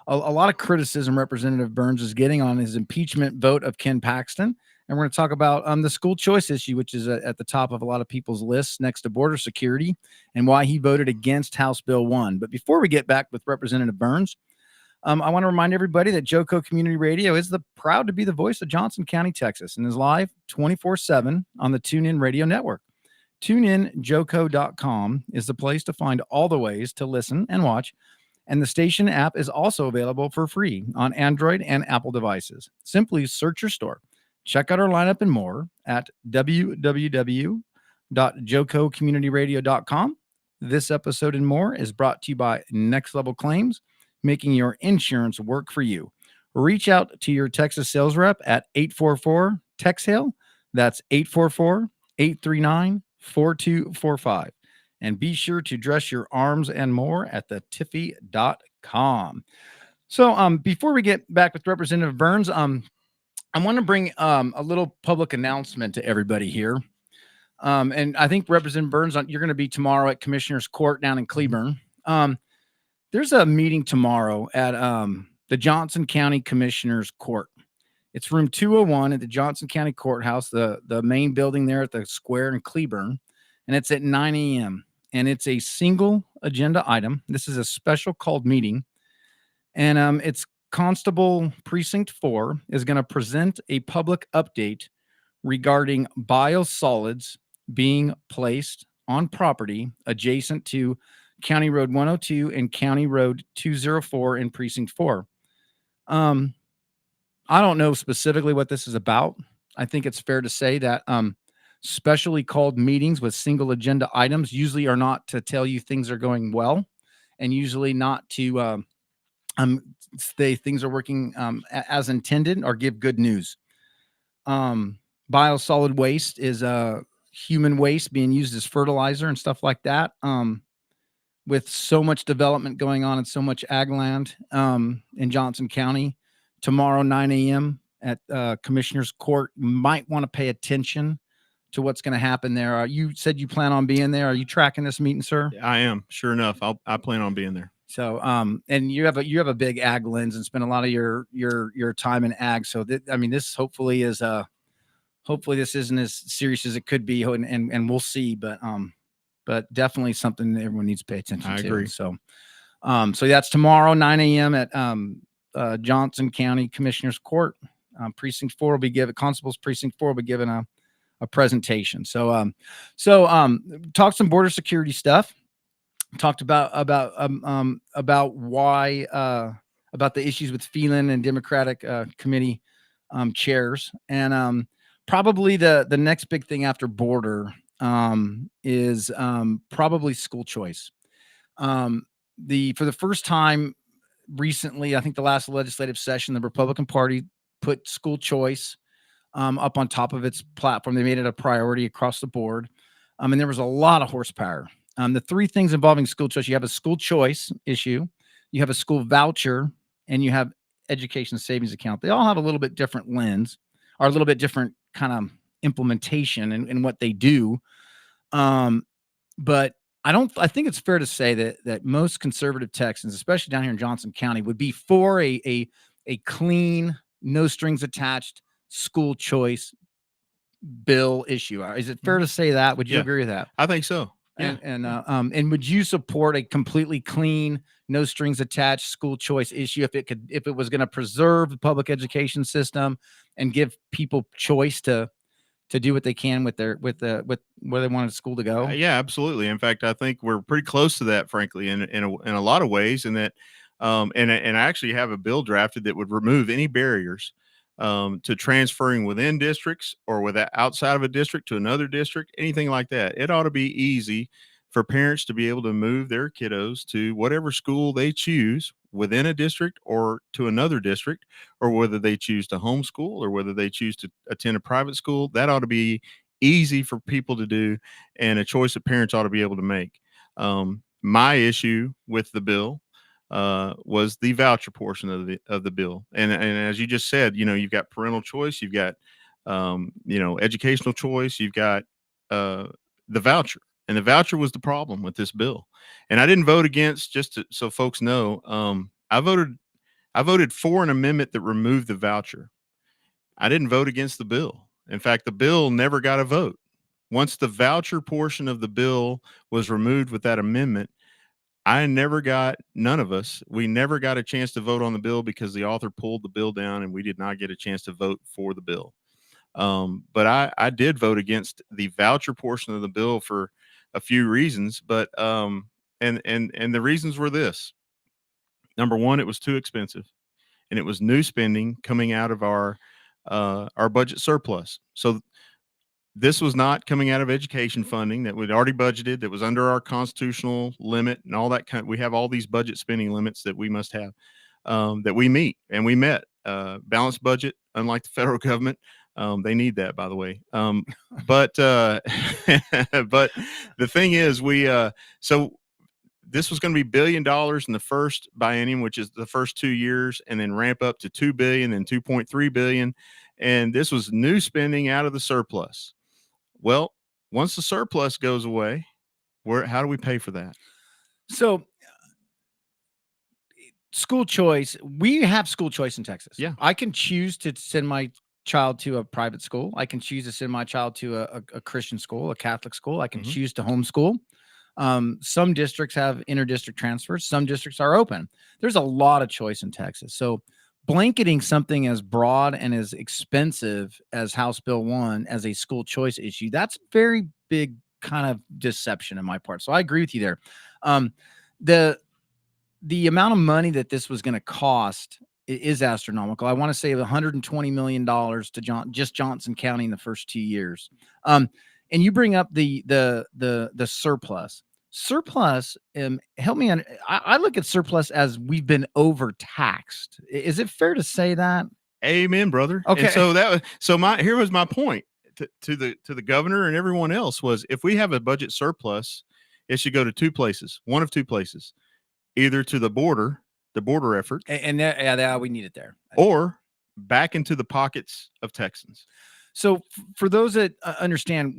S5: a lot of criticism Representative Burns is getting on his impeachment vote of Ken Paxton. And we're going to talk about the school choice issue, which is at the top of a lot of people's lists next to border security, and why he voted against House Bill 1. But before we get back with Representative Burns, I want to remind everybody that Joco Community Radio is proud to be the voice of Johnson County, Texas, and is live 24/7 on the TuneIn Radio Network. TuneInJoco.com is the place to find all the ways to listen and watch, and the station app is also available for free on Android and Apple devices. Simply search your store. Check out our lineup and more at www.jococommunityradio.com. This episode and more is brought to you by Next Level Claims, making your insurance work for you. Reach out to your Texas sales rep at 844-TEXHAIL. That's 844-839-4245. And be sure to dress your arms and more at thetiffy.com. So before we get back with Representative Burns, I want to bring a little public announcement to everybody here. And I think Representative Burns, you're going to be tomorrow at Commissioner's Court down in Cleburne. There's a meeting tomorrow at the Johnson County Commissioner's Court. It's room 201 at the Johnson County Courthouse, the main building there at the square in Cleburne. And it's at 9 a.m. And it's a single agenda item. This is a special called meeting. And it's Constable Precinct 4 is going to present a public update regarding biosolids being placed on property adjacent to County Road 102 and County Road 204 in Precinct 4. I don't know specifically what this is about. I think it's fair to say that specially called meetings with single agenda items usually are not to tell you things are going well, and usually not to say things are working as intended or give good news. Biosolid waste is human waste being used as fertilizer and stuff like that. With so much development going on and so much ag land in Johnson County, tomorrow 9 a.m. at Commissioner's Court, you might want to pay attention to what's going to happen there. You said you plan on being there. Are you tracking this meeting, sir?
S6: I am, sure enough. I plan on being there.
S5: So, and you have a big ag lens and spend a lot of your time in ag. So this hopefully is hopefully this isn't as serious as it could be, and we'll see. But definitely something that everyone needs to pay attention to.
S6: I agree.
S5: So that's tomorrow 9 a.m. at Johnson County Commissioner's Court. Precinct 4 will be given. Constable's Precinct 4 will be given a presentation. So talked some border security stuff. Talked about why about the issues with Phelan and Democratic committee chairs, and probably the next big thing after border is probably school choice. For the first time recently, I think the last legislative session, the Republican Party put school choice up on top of its platform. They made it a priority across the board, and there was a lot of horsepower. The three things involving school choice: you have a school choice issue, you have a school voucher, and you have education savings account. They all have a little bit different lens, or a little bit different kind of implementation in what they do. But I think it's fair to say that most conservative Texans, especially down here in Johnson County, would be for a clean, no strings attached school choice bill issue. Is it fair to say that? Would you agree with that?
S6: I think so. Yeah.
S5: And would you support a completely clean, no strings attached school choice issue if it was going to preserve the public education system and give people choice to do what they can with where they wanted school to go?
S6: Yeah, absolutely. In fact, I think we're pretty close to that, frankly, in a lot of ways. In that, and I actually have a bill drafted that would remove any barriers to transferring within districts or outside of a district to another district, anything like that. It ought to be easy for parents to be able to move their kiddos to whatever school they choose within a district or to another district, or whether they choose to homeschool or whether they choose to attend a private school. That ought to be easy for people to do, and a choice that parents ought to be able to make. My issue with the bill was the voucher portion of the bill, and as you just said, you've got parental choice, you've got educational choice, you've got the voucher, and the voucher was the problem with this bill. And I didn't vote against, so folks know. I voted for an amendment that removed the voucher. I didn't vote against the bill. In fact, the bill never got a vote. Once the voucher portion of the bill was removed with that amendment, none of us, we never got a chance to vote on the bill because the author pulled the bill down and we did not get a chance to vote for the bill. But I did vote against the voucher portion of the bill for a few reasons, but and the reasons were this. Number one, it was too expensive, and it was new spending coming out of our budget surplus. So this was not coming out of education funding that we'd already budgeted, that was under our constitutional limit and all that we have all these budget spending limits that we must have, that we meet, and we met. Balanced budget, unlike the federal government. They need that, by the way. But but the thing is, so this was going to be $1 billion in the first biennium, which is the first 2 years, and then ramp up to $2 billion and $2.3 billion. And this was new spending out of the surplus. Well, once the surplus goes away, how do we pay for that?
S5: So school choice, we have school choice in Texas.
S6: Yeah.
S5: I can choose to send my child to a private school. I can choose to send my child to a Christian school, a Catholic school. I can choose to homeschool. Some districts have inter-district transfers. Some districts are open. There's a lot of choice in Texas. So blanketing something as broad and as expensive as House Bill 1 as a school choice issue, that's very big kind of deception on my part. So I agree with you there. The amount of money that this was going to cost is astronomical. I want to say $120 million to just Johnson County in the first 2 years. And you bring up the surplus. Surplus, help me on. I look at surplus as we've been overtaxed. Is it fair to say that?
S6: Amen, brother.
S5: Okay.
S6: And here was my point to the governor and everyone else was, if we have a budget surplus, it should go to two places, one of two places, either to the border effort,
S5: and we need it there,
S6: or back into the pockets of Texans.
S5: So for those that understand,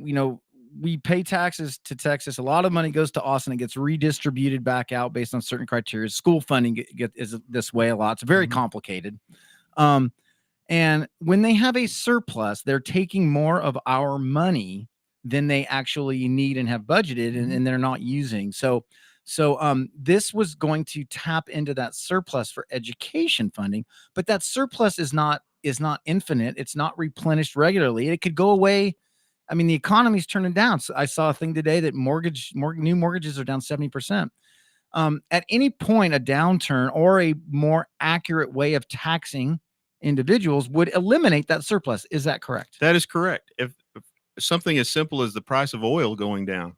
S5: we pay taxes to Texas. A lot of money goes to Austin. It gets redistributed back out based on certain criteria. School funding is this way a lot. It's very complicated. And when they have a surplus, they're taking more of our money than they actually need and have budgeted, and they're not using. So this was going to tap into that surplus for education funding, but that surplus is not infinite. It's not replenished regularly. It could go away. I mean, the economy's turning down. So I saw a thing today that new mortgages are down 70%. At any point, a downturn or a more accurate way of taxing individuals would eliminate that surplus. Is that correct?
S6: That is correct. If something as simple as the price of oil going down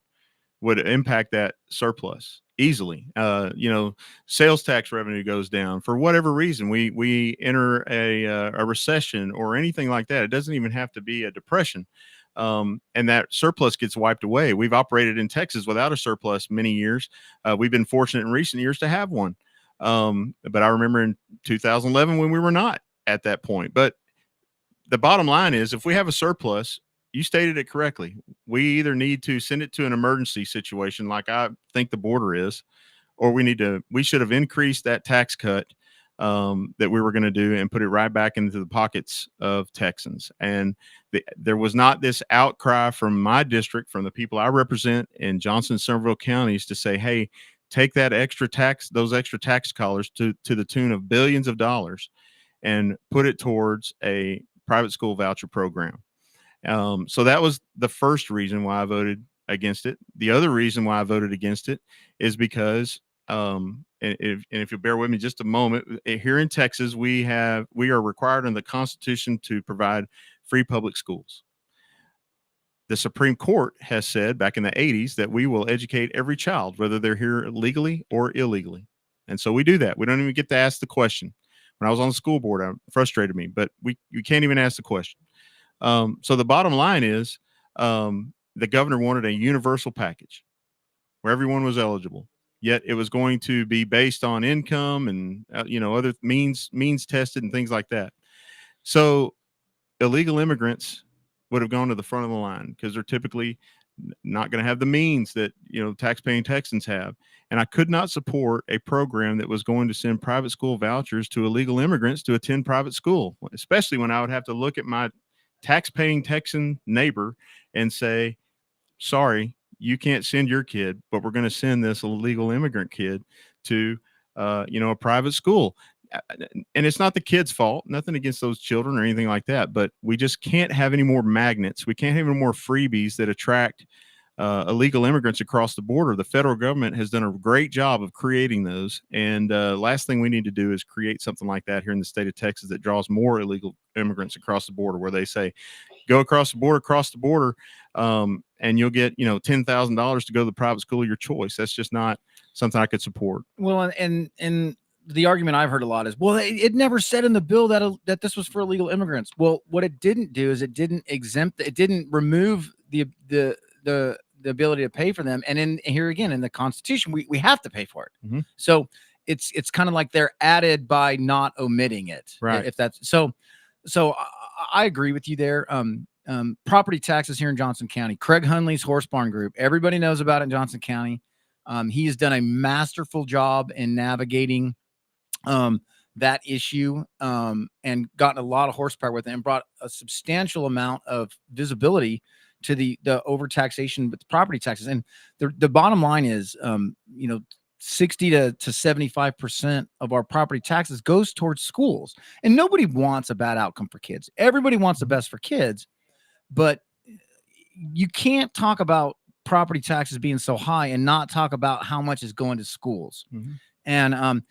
S6: would impact that surplus easily. Sales tax revenue goes down for whatever reason. We enter a recession or anything like that. It doesn't even have to be a depression. And that surplus gets wiped away. We've operated in Texas without a surplus many years. We've been fortunate in recent years to have one. But I remember in 2011 when we were not at that point. But the bottom line is, if we have a surplus, you stated it correctly. We either need to send it to an emergency situation, like I think the border is, or we should have increased that tax cut that we were going to do and put it right back into the pockets of Texans. And there was not this outcry from my district, from the people I represent in Johnson and Somerville counties, to say, hey, take that those extra tax dollars to the tune of billions of dollars and put it towards a private school voucher program. So that was the first reason why I voted against it. The other reason why I voted against it is because, and if you'll bear with me just a moment, here in Texas, we are required in the Constitution to provide free public schools. The Supreme Court has said back in the 80s that we will educate every child, whether they're here legally or illegally. And so we do that. We don't even get to ask the question. When I was on the school board, it frustrated me, but you can't even ask the question. So the bottom line is, the governor wanted a universal package where everyone was eligible, yet it was going to be based on income and, other means tested and things like that. So illegal immigrants would have gone to the front of the line because they're typically not going to have the means that, tax-paying Texans have. And I could not support a program that was going to send private school vouchers to illegal immigrants to attend private school, especially when I would have to look at my tax-paying Texan neighbor and say, sorry, you can't send your kid, but we're going to send this illegal immigrant kid to, a private school. And it's not the kid's fault, nothing against those children or anything like that, but we just can't have any more magnets. We can't have any more freebies that attract illegal immigrants across the border. The federal government has done a great job of creating those. And last thing we need to do is create something like that here in the state of Texas that draws more illegal immigrants across the border, where they say, go across the border, and you'll get, $10,000 to go to the private school of your choice. That's just not something I could support.
S5: Well, and the argument I've heard a lot is, well, it never said in the bill that this was for illegal immigrants. Well, what it didn't do is it didn't remove the the ability to pay for them. And in here again, in the Constitution, we have to pay for it.
S6: Mhm.
S5: So it's kind of like they're added by not omitting it.
S6: Right.
S5: If that's so I agree with you there. Property taxes here in Johnson County, Craig Hunley's Horse Barn Group. Everybody knows about it in Johnson County. He has done a masterful job in navigating that issue and gotten a lot of horsepower with it and brought a substantial amount of visibility to the overtaxation with property taxes. And the bottom line is, 60 to 75% of our property taxes goes towards schools. And nobody wants a bad outcome for kids. Everybody wants the best for kids, but you can't talk about property taxes being so high and not talk about how much is going to schools.
S6: Mm-hmm.
S5: And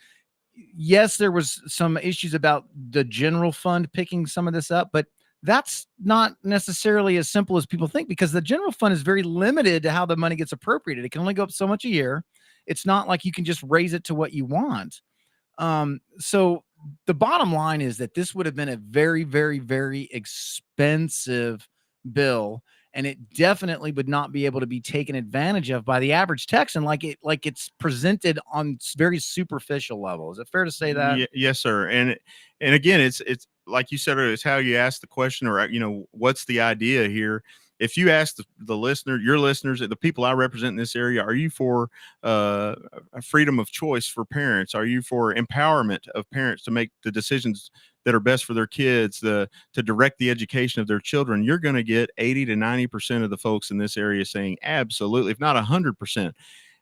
S5: yes, there was some issues about the general fund picking some of this up, but that's not necessarily as simple as people think, because the general fund is very limited to how the money gets appropriated. It can only go up so much a year. It's not like you can just raise it to what you want. So the bottom line is that this would have been a very, very, very expensive bill, and it definitely would not be able to be taken advantage of by the average Texan like it's presented on very superficial level. Is it fair to say that?
S6: Yes, sir. And again, it's like you said, it's how you ask the question, or what's the idea here? If you ask the listener, your listeners, the people I represent in this area, are you for a freedom of choice for parents? Are you for empowerment of parents to make the decisions that are best for their kids, to direct the education of their children? You're going to get 80 to 90% of the folks in this area saying absolutely, if not 100%.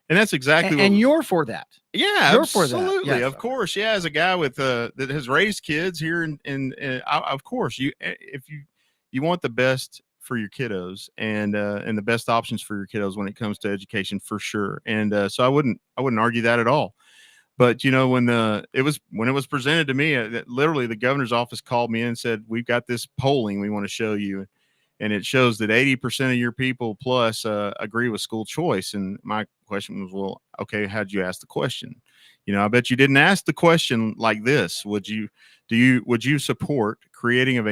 S6: And that's exactly
S5: and you're for that.
S6: Yeah,
S5: you're
S6: absolutely.
S5: For that. Yes.
S6: Of course. Yeah. As a guy with that has raised kids here of course, if you want the best for your kiddos and the best options for your kiddos when it comes to education, for sure. And so I wouldn't argue that at all. But when it was presented to me, literally the governor's office called me in and said, "We've got this polling we want to show you, and it shows that 80% of your people plus agree with school choice." And my question was, "Well, okay, how'd you ask the question? I bet you didn't ask the question like this. Would you support creation of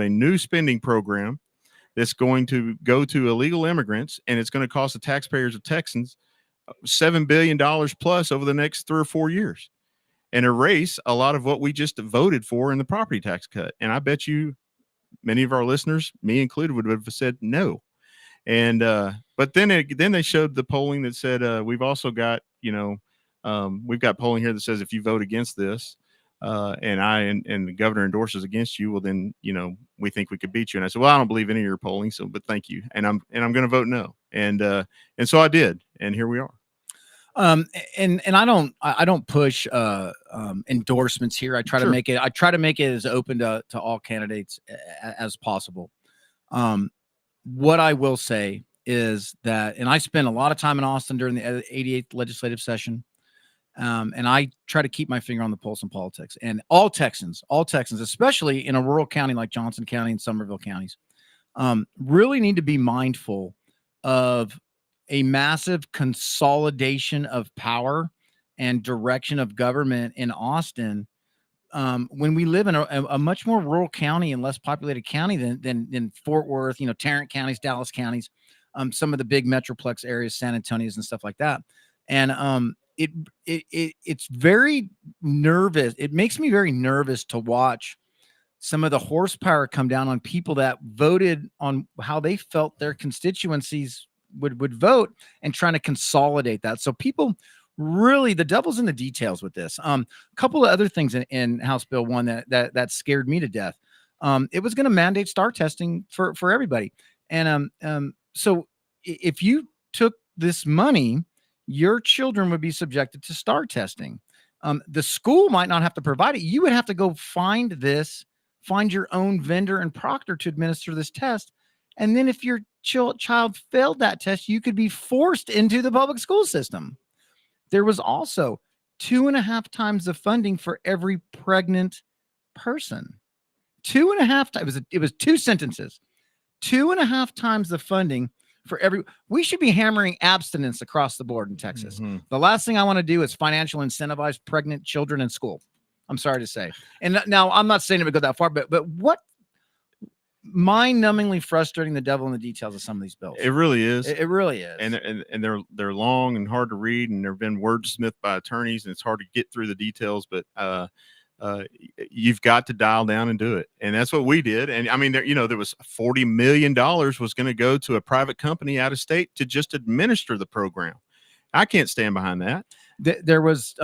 S6: a new spending program that's going to go to illegal immigrants, and it's going to cost the taxpayers of Texans $7 billion plus over the next 3 or 4 years, and erase a lot of what we just voted for in the property tax cut?" And I bet you many of our listeners, me included, would have said no. And but then they showed the polling that said we've also got we've got polling here that says if you vote against this and the governor endorses against you, well then we think we could beat you. And I said, well, I don't believe any of your polling, but thank you, and I'm going to vote no. And so I did, and here we are.
S5: And I don't push endorsements here. I try to make it as open to all candidates as possible. What I will say is that, and I spent a lot of time in Austin during the 88th legislative session. And I try to keep my finger on the pulse in politics, and all Texans, especially in a rural county like Johnson County and Somerville counties, really need to be mindful of a massive consolidation of power and direction of government in Austin. When we live in a much more rural county and less populated county than Fort Worth, Tarrant counties, Dallas counties, some of the big metroplex areas, San Antonio's and stuff like that. And it's very nervous. It makes me very nervous to watch some of the horsepower come down on people that voted on how they felt their constituencies would vote, and trying to consolidate that. So people really, the devil's in the details with this. A couple of other things in House Bill 1 that scared me to death. It was going to mandate STAR testing for everybody. And so if you took this money, your children would be subjected to STAR testing. The school might not have to provide it. You would have to go find your own vendor and proctor to administer this test. And then if your child failed that test, you could be forced into the public school system. There was also 2.5 times the funding for every pregnant person. 2.5 times. It was 2 sentences. 2.5 times the funding for every. We should be hammering abstinence across the board in Texas. Mm-hmm. The last thing I want to do is financial incentivize pregnant children in school. I'm sorry to say. And now I'm not saying it would go that far, but mind-numbingly frustrating, the devil in the details of some of these bills.
S6: It really is.
S5: It really is.
S6: And they're long and hard to read, and they've been wordsmithed by attorneys, and it's hard to get through the details. But you've got to dial down and do it, and that's what we did. And I mean, there was $40 million was going to go to a private company out of state to just administer the program. I can't stand behind that.
S5: There was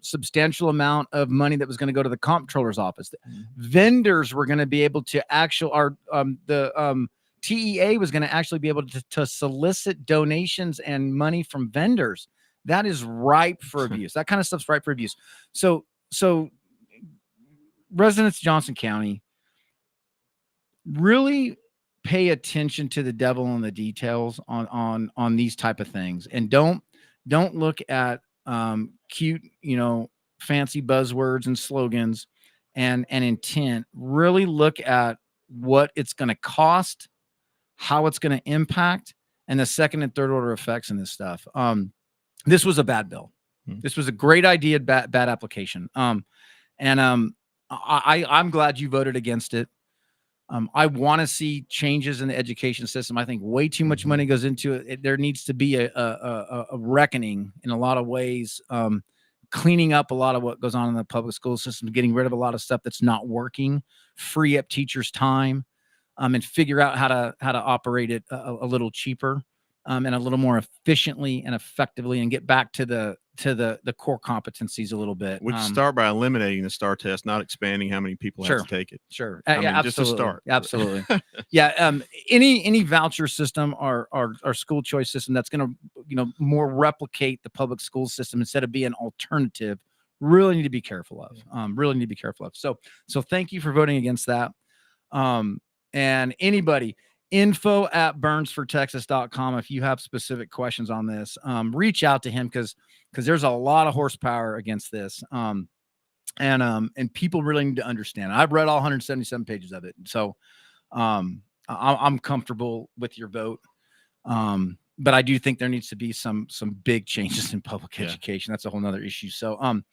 S5: substantial amount of money that was going to go to the comptroller's office. Vendors were going to be able to the TEA was going to actually be able to solicit donations and money from vendors. That is ripe for abuse. That kind of stuff's ripe for abuse. So residents of Johnson County, really pay attention to the devil in the details on these type of things, and don't look at cute, fancy buzzwords and slogans and intent. Really look at what it's going to cost, how it's going to impact, and the second and third order effects in this stuff. This was a bad bill. This was a great idea, bad application. I'm glad you voted against it. I want to see changes in the education system. I think way too much money goes into it. There needs to be a reckoning in a lot of ways, cleaning up a lot of what goes on in the public school system, getting rid of a lot of stuff that's not working, free up teachers' time, and figure out how to operate it a little cheaper, and a little more efficiently and effectively, and get back to the core competencies a little bit.
S6: We start by eliminating the STAR test, not expanding how many people have to take it.
S5: Sure.
S6: I mean, just to start.
S5: Absolutely. Yeah. Any voucher system or school choice system that's going to, more replicate the public school system instead of being alternative, really need to be careful of. So thank you for voting against that. And anybody, info@burnsfortexas.com. If you have specific questions on this, reach out to him, because there's a lot of horsepower against this. And people really need to understand. I've read all 177 pages of it. So I'm comfortable with your vote. But I do think there needs to be some big changes in public education. That's a whole nother issue. So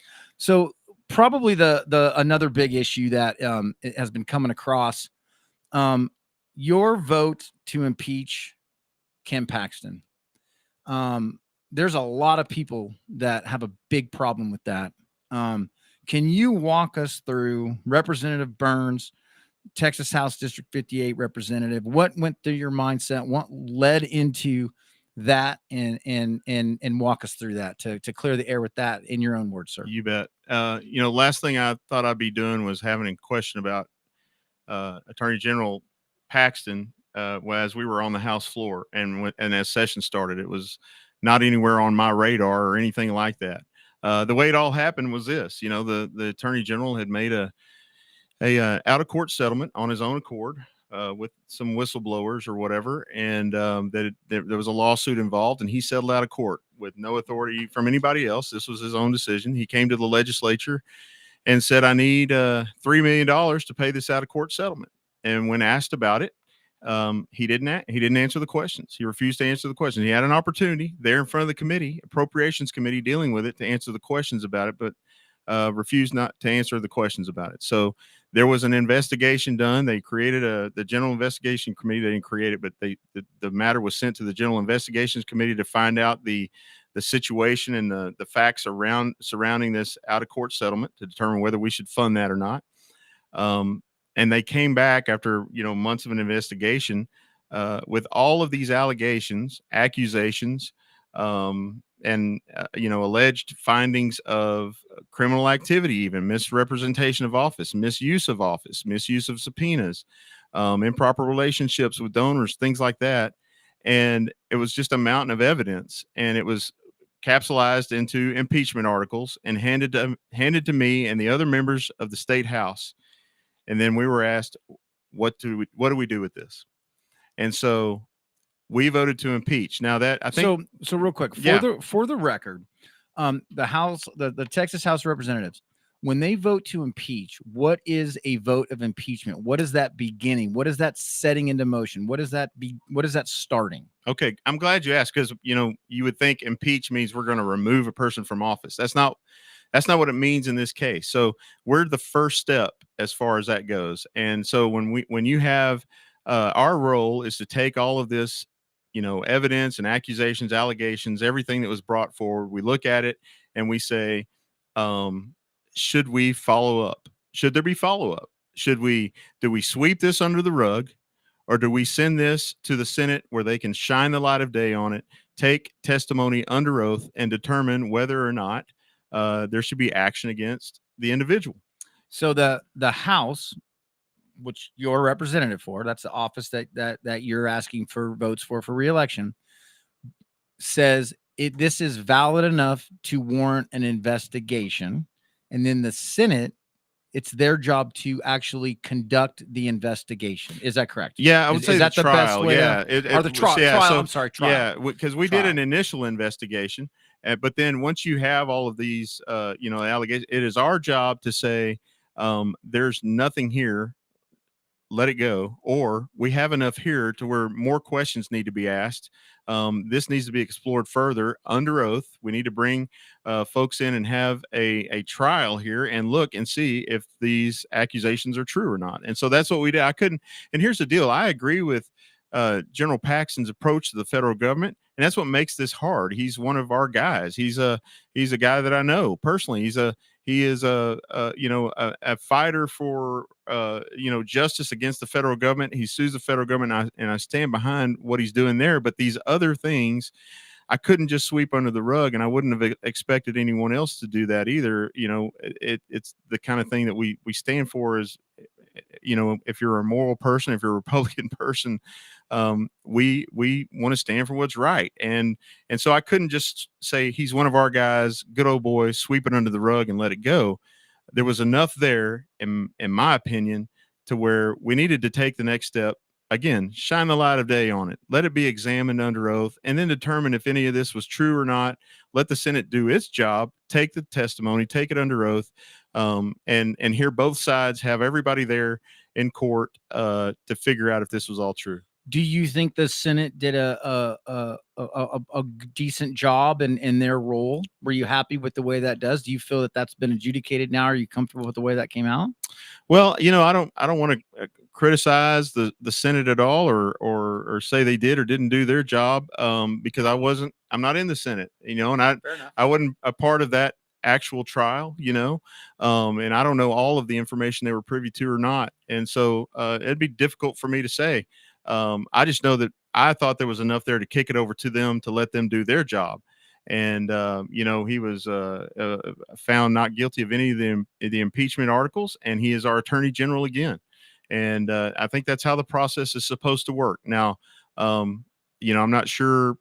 S5: probably the another big issue that it has been coming across, your vote to impeach Ken Paxton. There's a lot of people that have a big problem with that. Can you walk us through, Representative Burns, Texas House District 58 representative, what went through your mindset? What led into that, and walk us through that to clear the air with that in your own words, sir?
S6: You bet. Last thing I thought I'd be doing was having a question about Attorney General Paxton as we were on the House floor, and as session started, it was not anywhere on my radar or anything like that. The way it all happened was this: the Attorney General had made a out of court settlement on his own accord with some whistleblowers or whatever, and that there was a lawsuit involved, and he settled out of court with no authority from anybody else. This was his own decision. He came to the legislature and said, "I need $3 million to pay this out of court settlement." And when asked about it, he didn't answer the questions. He refused to answer the questions. He had an opportunity there in front of the committee, Appropriations Committee, dealing with it, to answer the questions about it, but refused not to answer the questions about it. So there was an investigation done. They created the General Investigation Committee. They didn't create it, but the matter was sent to the General Investigations Committee to find out the situation and the facts surrounding this out of court settlement to determine whether we should fund that or not. And they came back after months of an investigation with all of these allegations, accusations, and alleged findings of criminal activity, even misrepresentation of office, misuse of subpoenas, improper relationships with donors, things like that. And it was just a mountain of evidence, and it was capsulized into impeachment articles and handed to me and the other members of the state house. And then we were asked, what do we do with this? And so we voted to impeach. Now that I think
S5: so real quick for the record, the House, the Texas House of Representatives, when they vote to impeach, what is a vote of impeachment? What is that beginning? What is that setting into motion? What is that starting?
S6: Okay, I'm glad you asked, because you would think impeach means we're going to remove a person from office. That's not what it means in this case. So we're the first step as far as that goes. And so when you have our role is to take all of this, evidence and accusations, allegations, everything that was brought forward. We look at it and we say, should we follow up? Should there be follow up? Do we sweep this under the rug, or do we send this to the Senate where they can shine the light of day on it, take testimony under oath, and determine whether or not there should be action against the individual?
S5: So the House, which you're a representative for, that's the office that you're asking for votes for reelection, says this is valid enough to warrant an investigation. And then the Senate, it's their job to actually conduct the investigation. Is that correct?
S6: Yeah, I would say
S5: is that the best way?
S6: trial.
S5: Trial.
S6: Yeah, because we did an initial investigation, but then once you have all of these, allegations, it is our job to say there's nothing here, let it go, or we have enough here to where more questions need to be asked. This needs to be explored further under oath. We need to bring folks in and have a trial here and look and see if these accusations are true or not. And so that's what we did. And here's the deal. I agree with General Paxton's approach to the federal government, and that's what makes this hard. He's one of our guys. He's a guy that I know personally. He is a fighter for justice against the federal government. He sues the federal government, and I stand behind what he's doing there. But these other things, I couldn't just sweep under the rug, and I wouldn't have expected anyone else to do that either. It's the kind of thing that we stand for. Is if you're a moral person, if you're a Republican person, we want to stand for what's right. And so I couldn't just say he's one of our guys, good old boy, sweep it under the rug and let it go. There was enough there, in my opinion, to where we needed to take the next step. Again, shine the light of day on it. Let it be examined under oath, and then determine if any of this was true or not. Let the Senate do its job, take the testimony, take it under oath, and hear both sides, have everybody there in court to figure out if this was all true.
S5: Do you think the Senate did a decent job in their role? Were you happy with the way that does? Do you feel that that's been adjudicated now? Are you comfortable with the way that came out?
S6: Well, I don't want to criticize the Senate at all, or say they did or didn't do their job, because I'm not in the Senate, and I wasn't a part of that actual trial, and I don't know all of the information they were privy to or not. And so it'd be difficult for me to say. I just know that I thought there was enough there to kick it over to them to let them do their job. And, he was found not guilty of any of the impeachment articles, and he is our attorney general again. And I think that's how the process is supposed to work. Now, I'm not sure.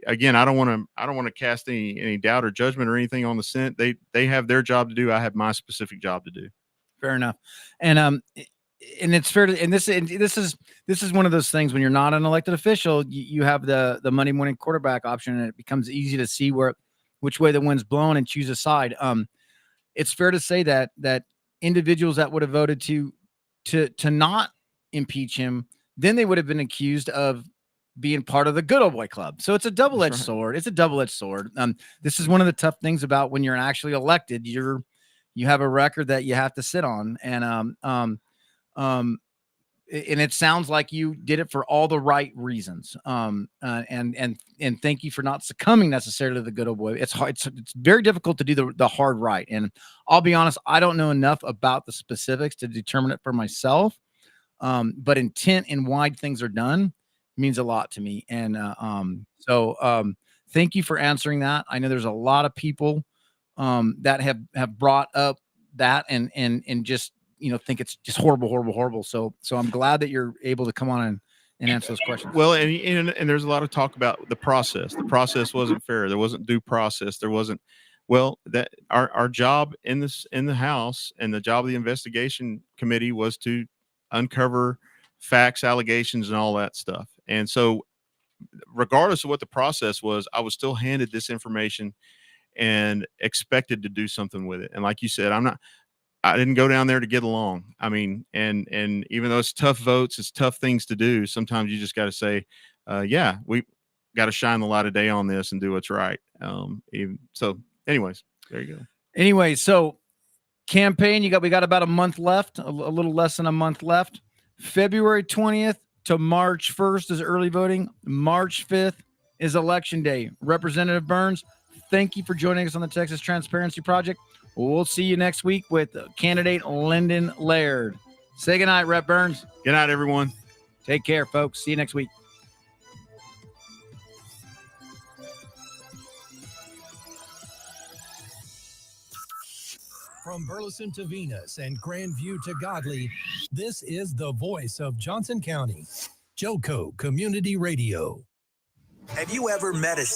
S6: Again, I don't want to cast any doubt or judgment or anything on the Senate. They have their job to do. I have my specific job to do.
S5: Fair enough. And it's fair to, and this is one of those things when you're not an elected official, you have the Monday morning quarterback option, and it becomes easy to see which way the wind's blowing and choose a side. It's fair to say that individuals that would have voted to not impeach him, then they would have been accused of being part of the good old boy club. So it's a double-edged sword. It's a double-edged sword. This is one of the tough things about when you're actually elected. You have a record that you have to sit on, and it sounds like you did it for all the right reasons. And thank you for not succumbing necessarily to the good old boy. It's hard. It's very difficult to do the hard right. And I'll be honest, I don't know enough about the specifics to determine it for myself. But intent and why things are done means a lot to me. And so thank you for answering that. I know there's a lot of people that have brought up that and just think it's just horrible. So I'm glad that you're able to come on and answer those questions.
S6: Well, and there's a lot of talk about the process. The process wasn't fair. There wasn't due process. There wasn't. Well, that our job in the House and the job of the investigation committee was to uncover facts, allegations, and all that stuff. And so, regardless of what the process was, I was still handed this information and expected to do something with it. And like you said, I didn't go down there to get along. I mean, and even though it's tough votes, it's tough things to do. Sometimes you just got to say, yeah, we got to shine the light of day on this and do what's right. So anyways, there you go.
S5: Anyway, so campaign, we got about a month left, a little less than a month left. February 20th, to March 1st is early voting. March 5th is election day. Representative Burns, thank you for joining us on the Texas Transparency Project. We'll see you next week with candidate Lyndon Laird. Say goodnight, Rep Burns.
S6: Good night, everyone.
S5: Take care, folks. See you next week.
S1: From Burleson to Venus and Grandview to Godley, this is the voice of Johnson County, Joco Community Radio.
S2: Have you ever met a